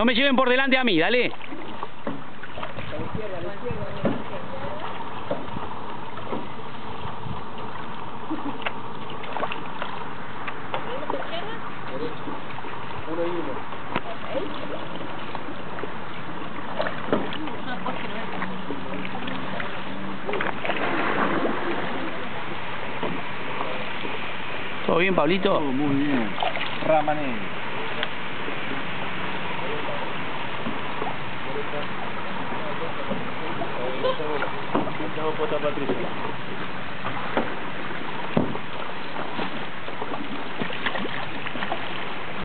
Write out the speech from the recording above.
No me lleven por delante a mí, dale. Uno y uno. ¿Todo bien, Pablito? Muy bien. Ramané. Patricia.